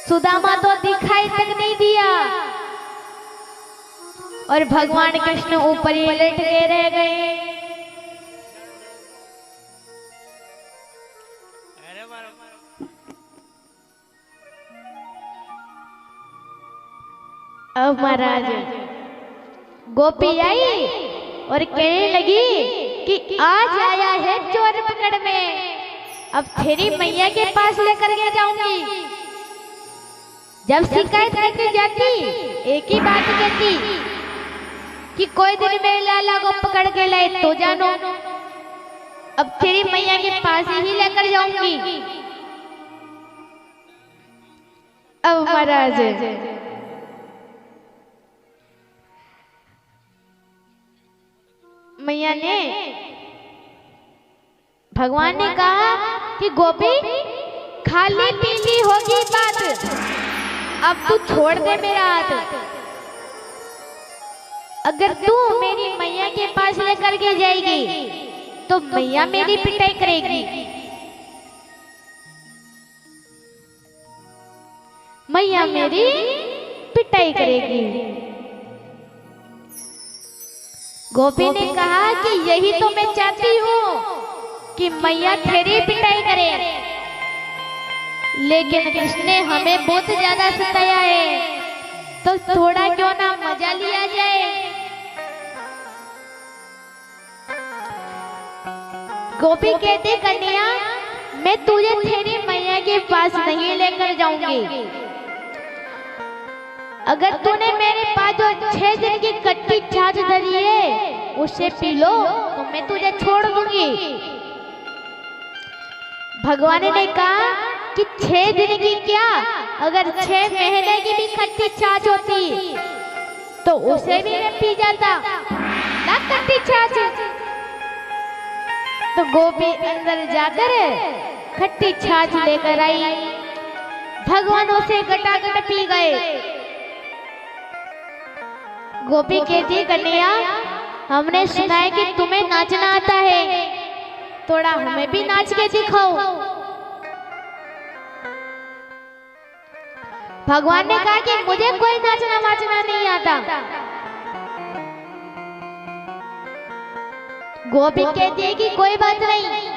सुदामा तो दिखाई तक नहीं दिया और भगवान कृष्ण ऊपर ही लेट के रह गए। अब महाराज गोपी आई और कहने लगी कि आज आया है चोर पकड़ में, अब तेरी मैया के पास लेकर के जाऊंगी। जब शिकायत करके जाती एक ही बात कहती कि कोई दिन मेरे लाला को पकड़ के लाए तो जानो, अब तेरी मैया के पास ही लेकर जाऊंगी। अब महाराज मैया ने भगवान ने कहा कि गोपी खाली पीली होगी बात, अब तू छोड़ दे मेरा हाथ। अगर तू मेरी मैया के पास लेकर के जाएगी तो मैया मेरी पिटाई करेगी, मैया मेरी पिटाई करेगी। गोपी ने कहा कि यही तो मैं चाहती हूँ कि मैया तेरी पिटाई करे, लेकिन कृष्ण ने हमें बहुत ज्यादा सताया है, तो थोड़ा क्यों ना मजा लिया जाए। गोपी कहती कन्या मैं तुझे तेरी मैया के पास नहीं लेकर जाऊंगी, अगर तूने मेरे पास जो 6 दिन की कट्टी छाछ धरी है उससे पी लो तो मैं तुझे छोड़ दूंगी। भगवान ने कहा कि 6 दिन की क्या, अगर 6 महीने की भी खट्टी छाछ होती तो उसे भी मैं पी जाता ना खट्टी छाछ। तो गोपी अंदर जाकर खट्टी छाछ लेकर आई, भगवान उसे गटागट पी गए। गोपी कहती कन्या हमने सुना है कि तुम्हें नाचना आता है, थोड़ा हमें भी नाच के दिखाओ। भगवान ने कहा कि मुझे कोई नाचना वाचना नहीं आता। गोपी कहती है कि कोई बात नहीं,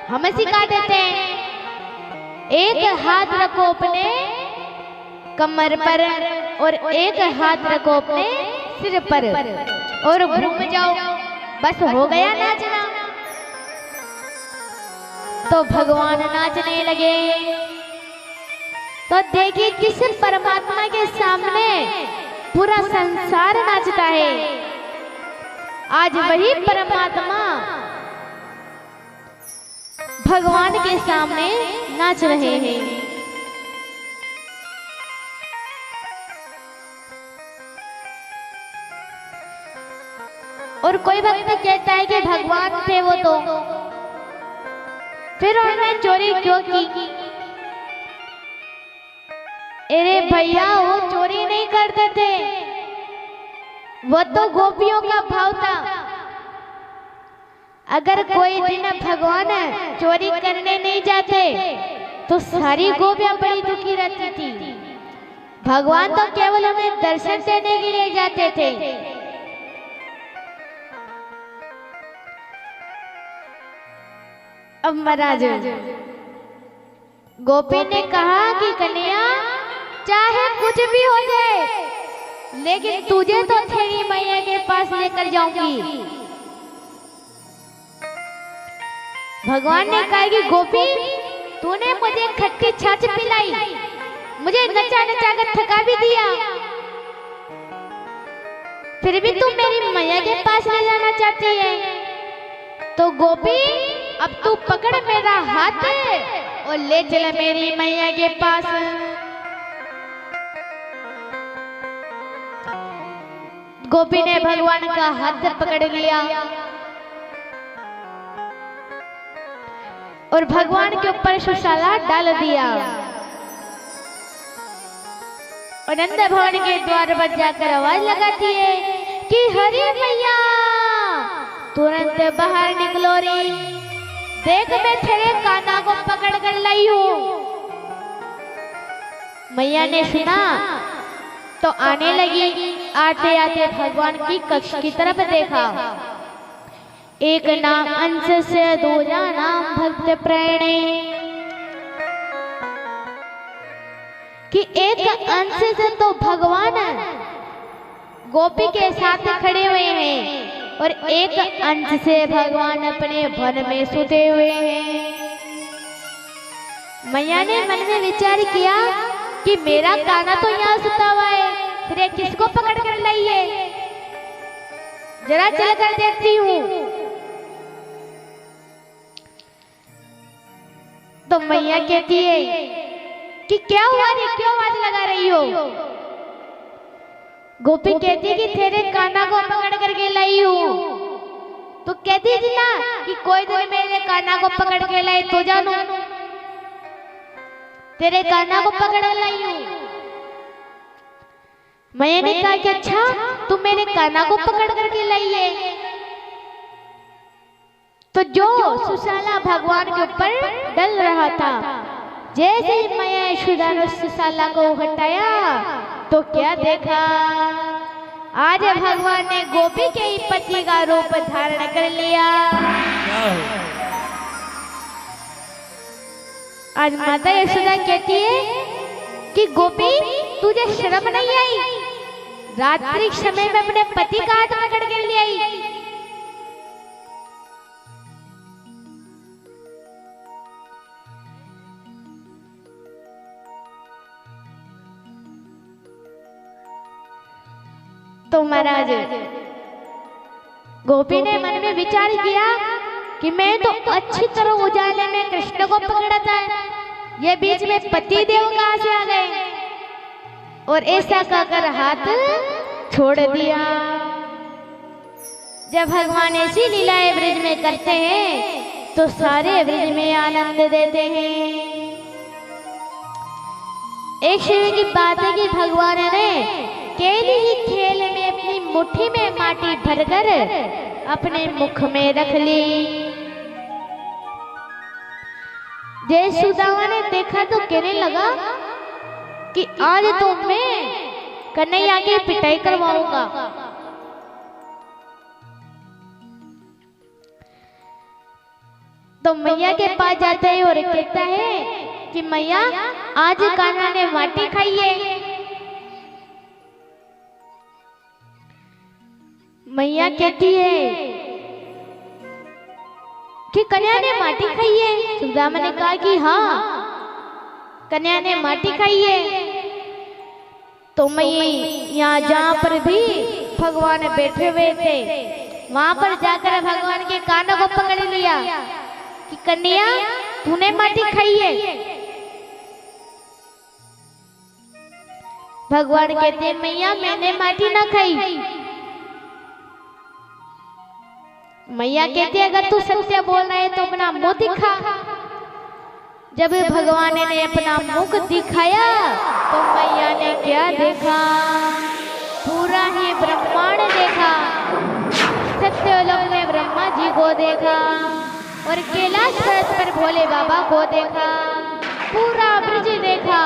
हमें सिखा देते हैं। एक हाथ रखो अपने कमर पर और एक हाथ रखो अपने सिर पर और घूम जाओ, बस हो गया नाचना। तो भगवान नाचने लगे। तो देखिए किस परमात्मा के सामने पूरा संसार नाचता है, आज वही परमात्मा भगवान के सामने नाच रहे हैं। और कोई भक्त कहता है कि भगवान थे वो तो फिर उन्होंने चोरी क्यों की। अरे भैया वो चोरी नहीं करते थे, वो तो गोपियों का भाव था। अगर कोई दिन भगवान चोरी करने नहीं जाते तो सारी गोपियां बड़ी दुखी रहती थी। भगवान तो केवल हमें दर्शन देने के लिए जाते थे। अब महाराज गोपी ने कहा कि कन्या चाहे कुछ भी हो जाए, लेकिन तुझे तो तेरी मैया के पास लेकर जाऊंगी। भगवान ने कहा कि गोपी तूने मुझे खट्टी छाछ पिलाई, मुझे नचा नचा कर थका भी दिया, फिर भी तू मेरी मैया के पास ले जाना चाहती है। तो गोपी अब तू पकड़ मेरा हाथ और ले चल मेरी मैया के पास। गोपी ने भगवान का हाथ पकड़ लिया और भगवान के ऊपर सुशाला डाल दिया और नंद भवन के द्वार पर जाकर आवाज लगाती है कि हरि मैया तुरंत बाहर निकलो रे, देख मैं तेरे कान्हा को पकड़ कर लाई हूँ। मैया ने सुना तो आने लगी। आते आते भगवान की कक्ष की तरफ देखा। एक नाम अंश से दूजा नाम भक्त प्रेणे, कि एक अंश से तो भगवान गोपी के साथ खड़े हुए हैं और एक अंश से भगवान अपने वन में सोते हुए हैं। मैया ने मन में विचार किया कि मेरा काना तो यहाँ सुता हुआ है, फिर ये किसको पकड़ कर लाई है, जरा चल कर देखती हूँ। तो मैया कहती है कि क्या हुआ रे, क्यों आवाज लगा रही हो? गोपी कहती है कि तेरे काना को पकड़ करके लाई हूँ। तो कहती थी ना कि कोई दिन मेरे काना को पकड़ के लाई तो जानू, तेरे काना को पकड़ लाई हूँ। मैंने कहा कि अच्छा तू मेरे काना को पकड़ करके लाई है। तो जो सुशाला भगवान के ऊपर डल रहा था, जैसे ही मैया यशोदा ने सुशाला को हटाया तो क्या देखा, आज भगवान ने गोपी के ही पति का रूप धारण कर लिया। आज माता यशोदा कहती है कि गोपी तुझे शर्म नहीं आई, रात्रि समय में अपने पति का हाथ पकड़ के ले आई। तो महाराज गोपी ने मन में विचार किया कि मैं तो अच्छी तरह उजाले में कृष्ण को पकड़ा था, ये बीच में पति देव कहां से आ गए, और ऐसा कहकर हाथ छोड़ दिया। जब भगवान ऐसी लीलाएं ब्रज में करते हैं तो सारे ब्रज में आनंद देते हैं। एक समय की बात है कि भगवान ने केली ही खेल में अपनी मुट्ठी में माटी भरकर अपने मुख में रख ली। जय सुदामा ने देखा तो कहने लगा कि आज तो मैं कन्हैया की पिटाई करवाऊंगा। तो मैया के पास जाता है और कहता है कि मैया आज कान्हा ने माटी खाई है। मैया कहती है कि कन्या ने माटी खाई है। सुदामा ने कहा कि हाँ कन्या ने माटी खाई है। तो मैं यहाँ जहाँ पर भी भगवान बैठे हुए थे वहां पर जाकर भगवान के कानों को पकड़ लिया कि कन्या तूने माटी खाई है। भगवान कहते हैं मैया मैंने माटी ना खाई। मैया कहती है अगर तू सत्य बोल रहा है तो अपना मुंह दिखा। जब भगवान ने अपना मुख दिखाया तो मैया ने क्या देखा, पूरा ही ब्रह्मांड देखा। सत्यलोक में ब्रह्मा जी को देखा और कैलाश पर्वत पर भोले बाबा को देखा, पूरा ब्रज देखा।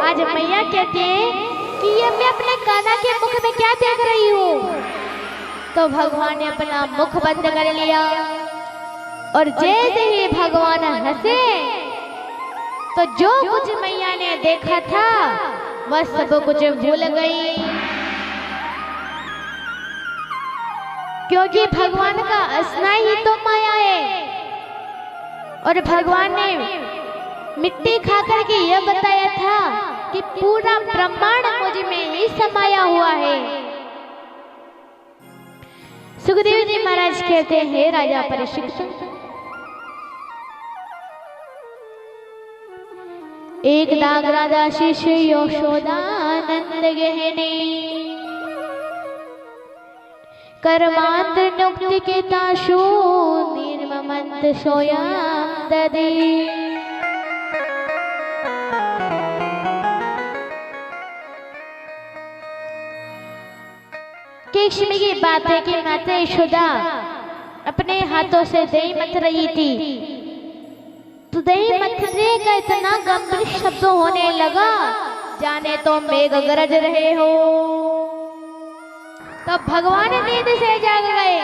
आज मैया कहते हैं कि ये मैं अपने कान्हा के मुख में क्या देख रही हूँ। तो भगवान ने अपना मुख बंद कर लिया और जैसे ही भगवान हंसे तो जो कुछ मैया ने देखा था वह सब कुछ भूल गई, क्योंकि भगवान का हंसना ही तो माया है। और भगवान ने मिट्टी खाकर के यह बताया था कि पूरा ब्रह्मांड मुझ में ही समाया हुआ है। सुखदेव जी महाराज कहते हैं राजा परीक्षित, एक दाग राजा शिष्य यशोदानंद गहने कर्मांत नुक्ति के ताशु निर्ममंत सोया ददे। केशमी की बात है कि माता यशोदा अपने हाथों से दही मथ रही थी तुदई मथुरे का इतना गंभीर शब्द होने लगा, जाने तो मेघ गरज रहे हो। तो भगवान नींद से जाग गए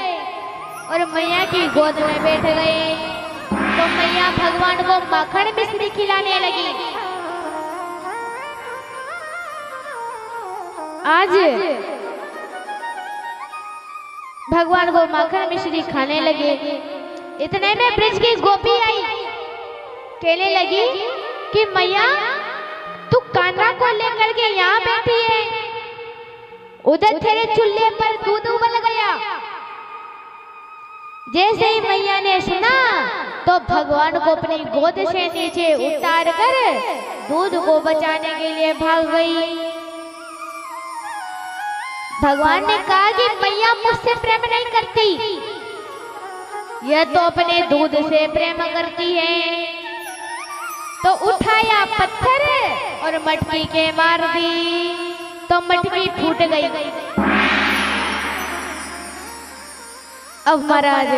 और मैया की गोद में बैठ गए। तो मैया भगवान को माखन मिश्री खिलाने लगी। आज भगवान को माखन मिश्री खाने लगे। इतने में ब्रज की गोपी आई, कहने लगी कि मैया तू कान्हा को लेकर के यहाँ बैठी है, उधर तेरे चूल्हे पर दूध उबल गया। जैसे ही मैया ने सुना तो भगवान को अपनी गोद से नीचे उतार कर दूध को बचाने के लिए भाग गई। भगवान ने कहा कि मैया मुझसे प्रेम नहीं करती, यह तो अपने दूध से प्रेम करती है। तो उठाया पत्थर और मटकी के मार दी, तो मटकी फूट गई। अब महाराज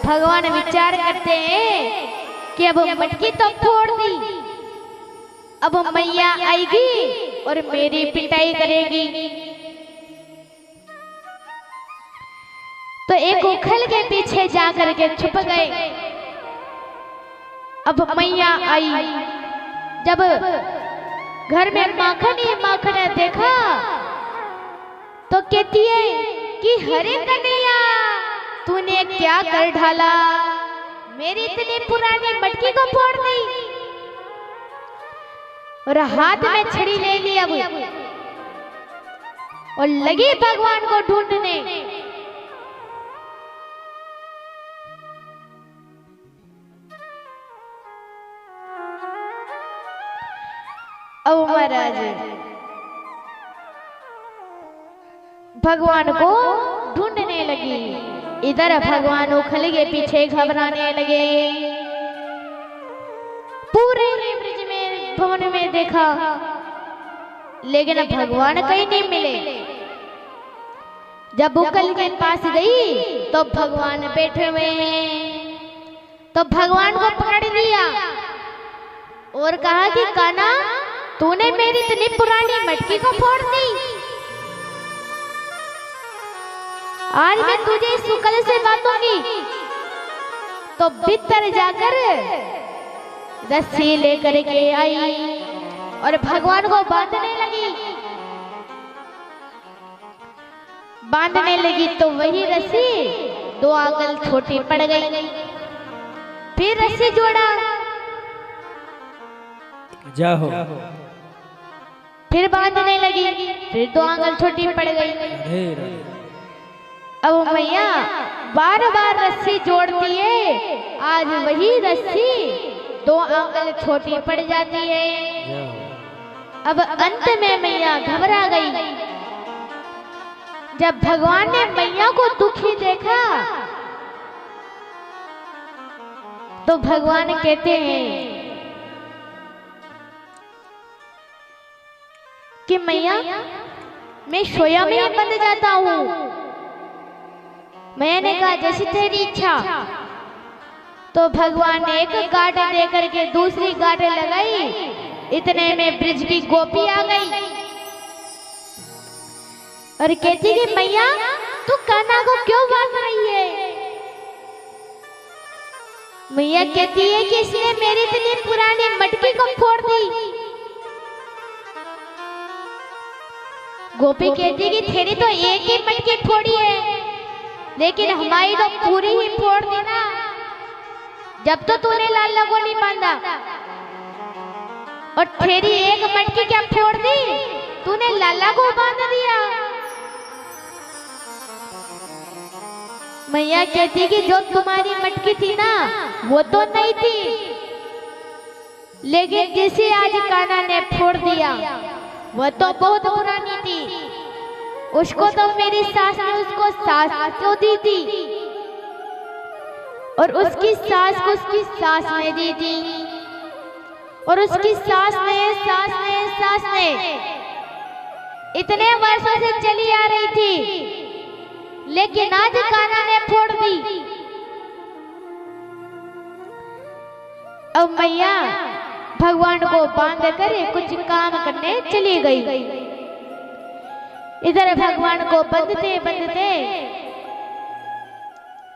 भगवान विचार करते हैं कि अब मटकी तो फोड़ दी, अब मैया आएगी और मेरी पिटाई करेगी। तो एक उखल के पीछे जाकर के छुप गए। अब मैया आई, जब घर में माखन ही माखन देखा तो कहती है कि हरे कन्हैया तूने क्या कर ढाला, मेरी इतनी पुरानी मटकी को फोड़ दी। और हाथ में छड़ी ले ली अब और लगी भगवान को ढूंढने। अब महाराज भगवान को ढूंढने लगी। इधर भगवान उखल के पीछे घबराने लगे। पूरे ब्रज में भवन में देखा, लेकिन भगवान कहीं नहीं मिले। जब उखल के पास गई तो भगवान बैठे हुए हैं। तो भगवान को पकड़ लिया और कहा कि कान्हा तूने मेरी इतनी पुरानी मटकी को फोड़ दी, आज मैं तुझे इस उखल से बांधूंगी। तो भीतर जाकर रस्सी लेकर के आई और भगवान को बांधने लगी। बांधने लगी तो वही रस्सी 2 आंगल छोटी पड़ गई। फिर रस्सी जोड़ा, जाओ। फिर बांधने लगी, फिर 2 आंगल छोटी पड़ गई। अब मैया बार बार रस्सी जोड़ती है, आज वही रस्सी 2 आंगल छोटी पड़ जाती है। अब अंत में मैया घबरा गई। जब भगवान ने मैया को दुखी देखा तो भगवान कहते हैं कि मैया मैं सोया में ही बंध जाता हूँ। मैंने कहा जैसी तेरी इच्छा। तो भगवान ने एक गांठ दे करके दूसरी गांठ लगाई। इतने में ब्रज की गोपी आ गई और कहती कि मैया तू कान्हा को क्यों बांध रही है। मैया कहती है कि इसने मेरी इतनी पुरानी मटकी को फोड़ दी। गोपी कहती कि तेरी तो एक ही मटकी फोड़ी है, लेकिन हमारी तो पूरी ही फोड़ दी ना। जब तो तूने लाला को नहीं बांधा और तेरी एक मटकी क्या फोड़ दी, तूने लाला को बांध दिया। मैया कहती कि जो तुम्हारी मटकी थी ना वो तो नहीं थी, लेकिन जिसे आज कान्हा ने फोड़ दिया वह तो बहुत पुरानी थी। उसको तो मेरी सास ने उसको सास क्यों दी थी और उसकी सास को उसकी सास ने दी थी और उसकी सास ने इतने वर्षों से चली आ रही थी, लेकिन आज कान्हा ने फोड़ दी। अब मैया भगवान को बांध कर कुछ काम करने चली गई। इधर भगवान को बंधते बंधते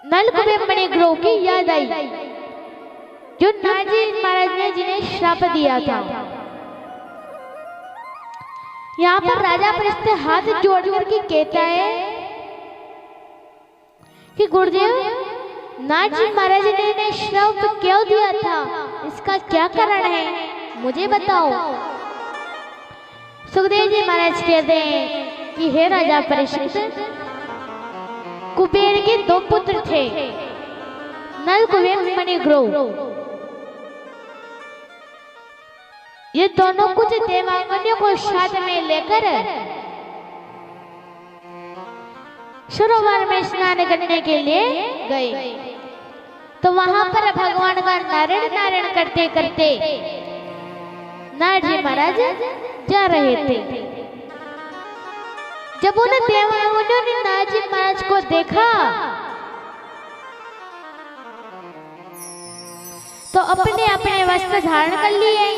नलकुबेर मणि ग्रोह की याद आई, जो नारजी महाराज ने जिन्हें श्राप दिया था। यहाँ पर राजा परिस्थिति हाथ जोड़ करके कहता है कि गुरुदेव, नारजी महाराज ने श्राप क्यों दिया था, इसका क्या कारण है, मुझे बताओ। सुखदेव जी महाराज कहते हैं कि हे राजा परीक्षित, कुबेर के 2 पुत्र थे, नलकुबेर मणि ग्रोह। ये दोनों कुछ देवांगनियों को साथ में लेकर सरोवर में स्नान करने के लिए गए। तो वहां पर भगवान का नारायण नारायण करते करते नारजी महाराज जा रहे थे। जब उन देवांगनियों ने नारजी महाराज को देखा तो अपने अपने वस्त्र धारण कर लिए,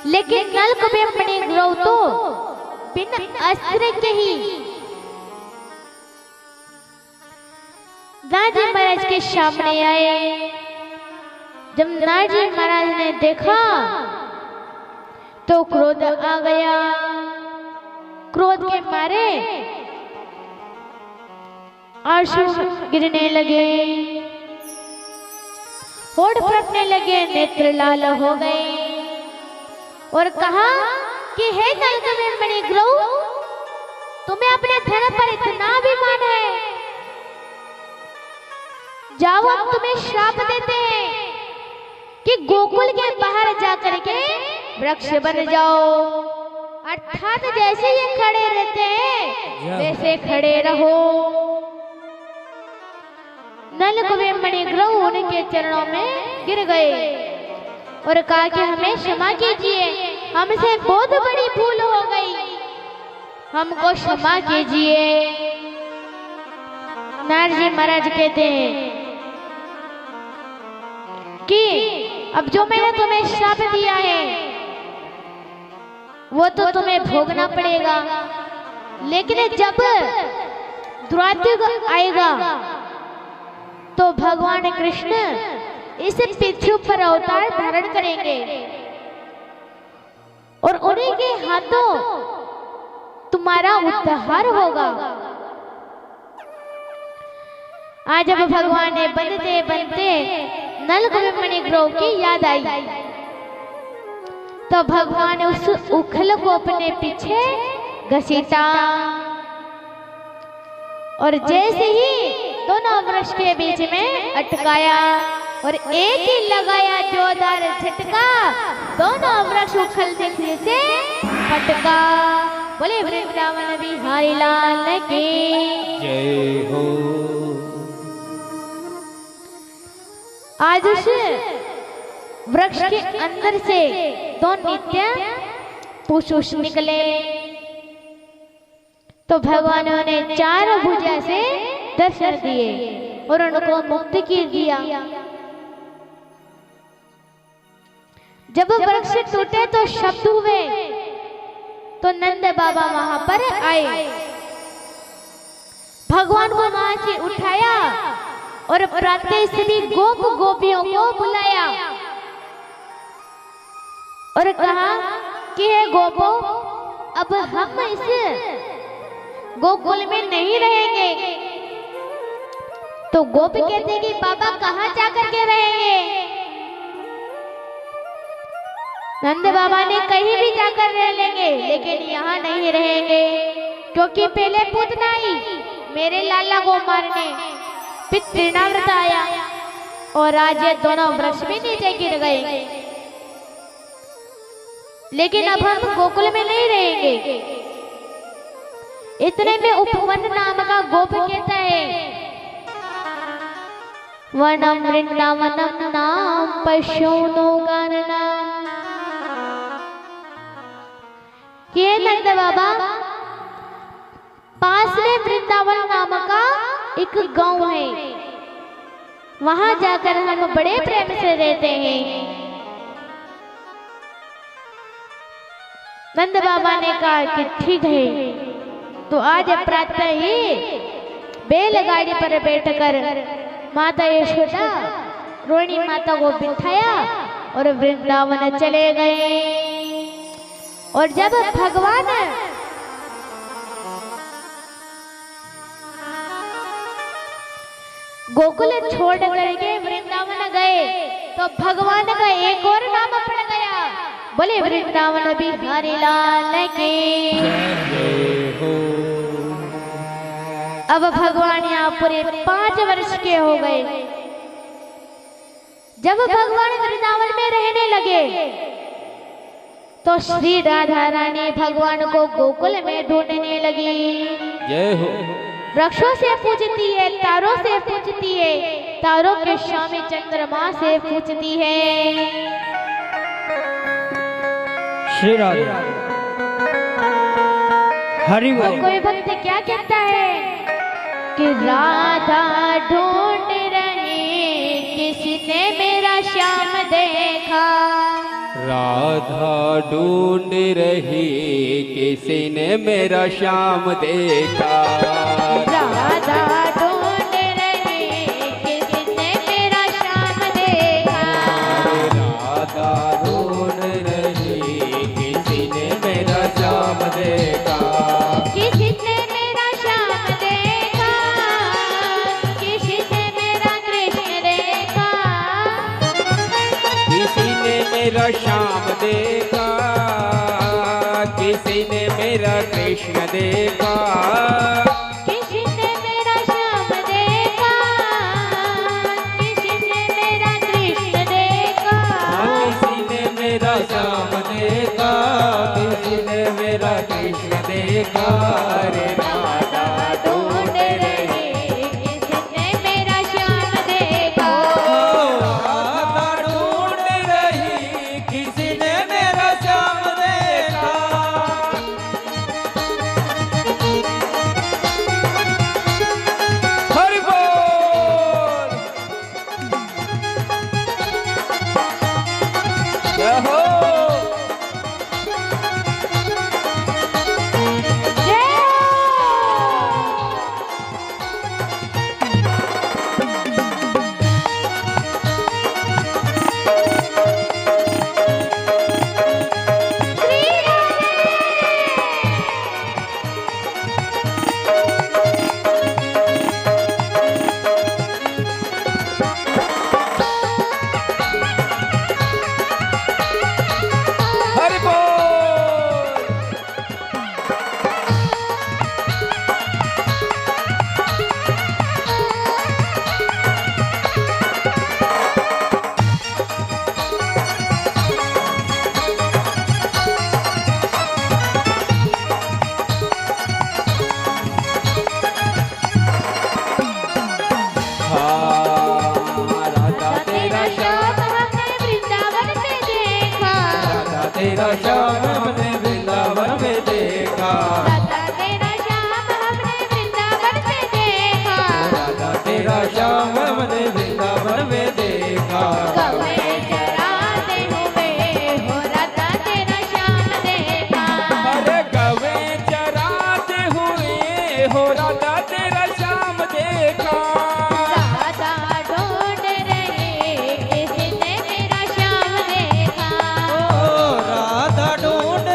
लेकिन नलकुबेर मणि ग्रोह तो बिना अस्त्र के ही नारजी महाराज के सामने आए। जब नारजी महाराज ने देखा तो क्रोध आ गया। क्रोध के मारे आंसू गिरने लगे, होठ फटने लगे, नेत्र लाल हो गए और कहा कि हे नलकुबेर मणि ग्रोह, तुम्हें अपने धर्म पर इतना अभिमान है, जाओ हम तुम्हें श्राप देते हैं कि गोकुल के बाहर जाकर के वृक्ष बन जाओ, अर्थात जैसे ये खड़े रहते हैं वैसे खड़े रहो। नलकुबेर मणि ग्रोह उनके चरणों में गिर गए और कहा कि हमें क्षमा कीजिए, हमसे बहुत बड़ी भूल हो गई, हमको क्षमा कीजिए। नारजी महाराज कहते हैं कि अब जो मैंने तुम्हें श्राप दिया है वो तो तुम्हें भोगना पड़ेगा, लेकिन जब द्वायुग आएगा तो भगवान कृष्ण इस पृथ्वी पर अवतार धारण करेंगे और उन्हीं के हाथों तुम्हारा उद्धार होगा। आज जब भगवान ने बनते बनते नलकुबेर मणि ग्रोह की याद आई तो भगवान ने उस उखल को अपने पीछे घसीटा और जैसे ही दोनों वृक्ष के बीच में अटकाया और एक ही लगाया जोरदार झटका, दोनों वृक्ष उखल से फटका। बोले वृंदावन बिहारी लाल की जय हो। आज उस वृक्ष के अंदर से 2 नित्य पुरुष निकले तो भगवान ने 4 भुजा से दर्शन दिए और उनको मुक्त कर दिया। जब वृक्ष टूटे तो शब्द हुए तो नंद बाबा वहां पर आए, भगवान को वहां से उठाया और प्रातः सभी गोप गोपियों को बुलाया और कहा कि हे गोपो, अब हम इस गोकुल में नहीं रहेंगे। तो गोप कहते कि बाबा कहाँ जाकर के रहेंगे? नंद बाबा ने कहीं भी जाकर रह लेंगे, लेकिन यहाँ नहीं रहेंगे, क्योंकि पहले पूतना आई मेरे लाला को मारने पितृनाव्रत आया और आज ये दोनों वृक्ष भी नीचे गिर गए। लेकिन अब हम गोकुल में नहीं रहेंगे। इतने में उपवन नाम का गोप कहता है, वनम वृंदावनम नाम पशुनो गाननाम। ये नंद बाबा, पास में वृंदावन नाम का एक गांव है, वहां जाकर हम बड़े प्रेम से रहते हैं। नंद बाबा ने कहा कि ठीक है, तो आज प्रातः ही बैलगाड़ी पर बैठकर माता यशोदा रोहिणी माता को बिठाया और वृंदावन चले गए। और जब भगवान गोकुल छोड़ करके वृंदावन गए तो भगवान का एक और नाम पड़ गया। बोले वृंदावन बिहारी लाल के। जय हो। अब भगवान यहाँ पूरे 5 वर्ष के हो गए। जब भगवान वृंदावन में रहने लगे तो श्री राधा रानी भगवान को गोकुल में ढूंढने लगी। जय हो। वृक्षों से पूछती है, तारों से पूछती है, तारों के स्वामी चंद्रमा से पूछती है। श्री राधा हरि और बोल। कोई भक्त क्या कहता है कि राधा ढूंढ रही किसने मेरा श्याम देखा। राधा ढूंढ रही किसी ने मेरा श्याम देखा। राधा ढूंढ रही किसने मेरा श्याम देखा। राधा ढूंढ रही किसी ने मेरा श्याम देखा। किसने मेरा श्याम देखा, किसने मेरा कृष्ण देखा। किसी ने मेरा श्याम देखा, किसी ने मेरा कृष्ण देखा। किसने मेरा श्याम देखा, किसने मेरा कृष्ण देखा। किसी ने मेरा श्याम देखा, किसी ने मेरा कृष्ण देखा। रे राधा ढूंढ रही किसने मेरा श्याम देखा। राधा ढूंढ रही किसी ने मेरा श्याम देखा। हरि बोल। जय हो। जय हरि बोल। राधा तेरा श्याम हमने वृंदावन में देखा। राधा तेरा श्याम हमने वृंदावन में देखा। राधा तेरा श्याम हमने वृंदावन में देखा। राधा तेरा श्याम हमने वृंदावन में देखा। गवे चराते हुए हो राधा तेरा श्याम देखा। अरे गवे चराते हुए हो राधा तेरा श्याम देखा। राधा ढूंढ रही किसने मेरा श्याम देखा। राधा ढूंढ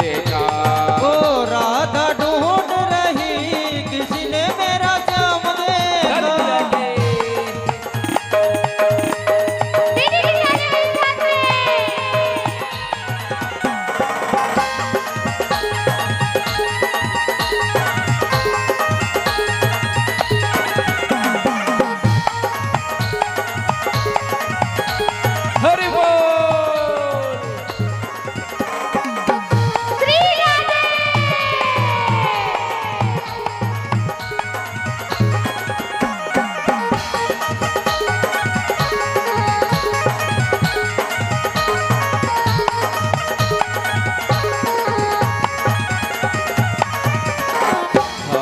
देखा। ओ राधा ढूंढ रही किसी ने मेरा श्याम देखा। दीदी की शादी मेरे साथ में। हरि बोल। श्री राधे।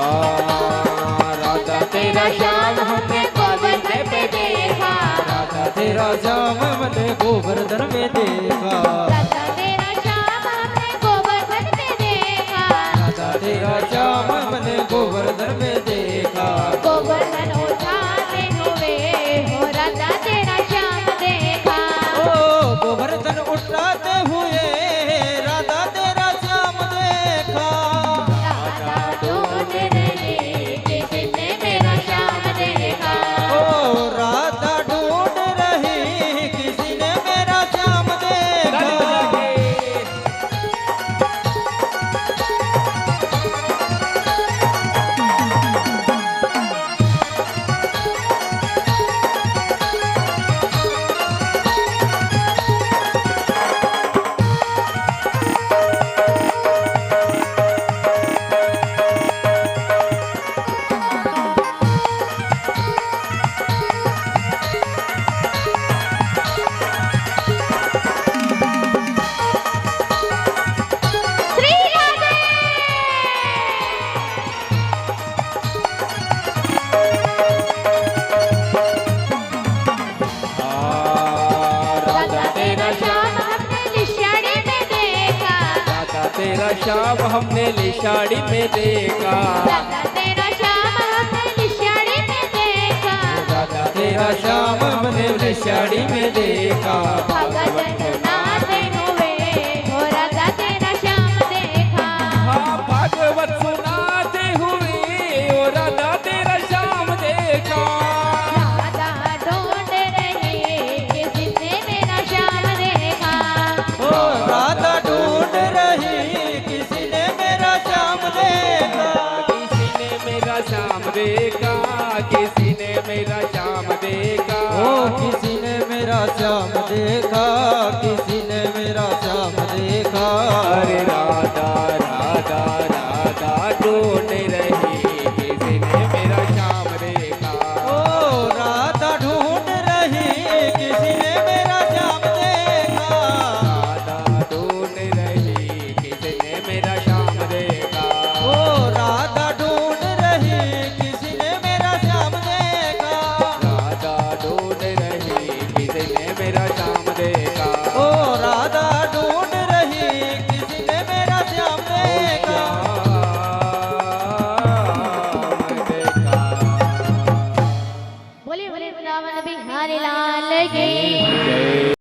हाँ, राधा तेरा श्याम हमने गोवर्धन पे देखा। राधा तेरा श्याम हमने गोवर्धन में देखा। राधा तेरा श्याम हमने गोवर्धन में देखा। राधा तेरा श्याम हमने गोवर्धन में देखा। गोवर्धन उठाते हुए हो राधा तेरा श्याम देखा। ओ गोवर्धन उठाते हुए राधा तेरा श्याम देखा। राधा ढूंढ रही किसने मेरा श्याम देखा। ओ राधा ढूंढ रही किसी ने मेरा श्याम देखा। श्री राधे। राधा तेरा श्याम हमने लिशाड़ी में देखा। राधा तेरा श्याम हमने लिशाड़ी में देखा। राधा तेरा श्याम हमने लिशाड़ी में देखा। राधा तेरा श्याम हमने वृषाड़ी में देखा। भगत ना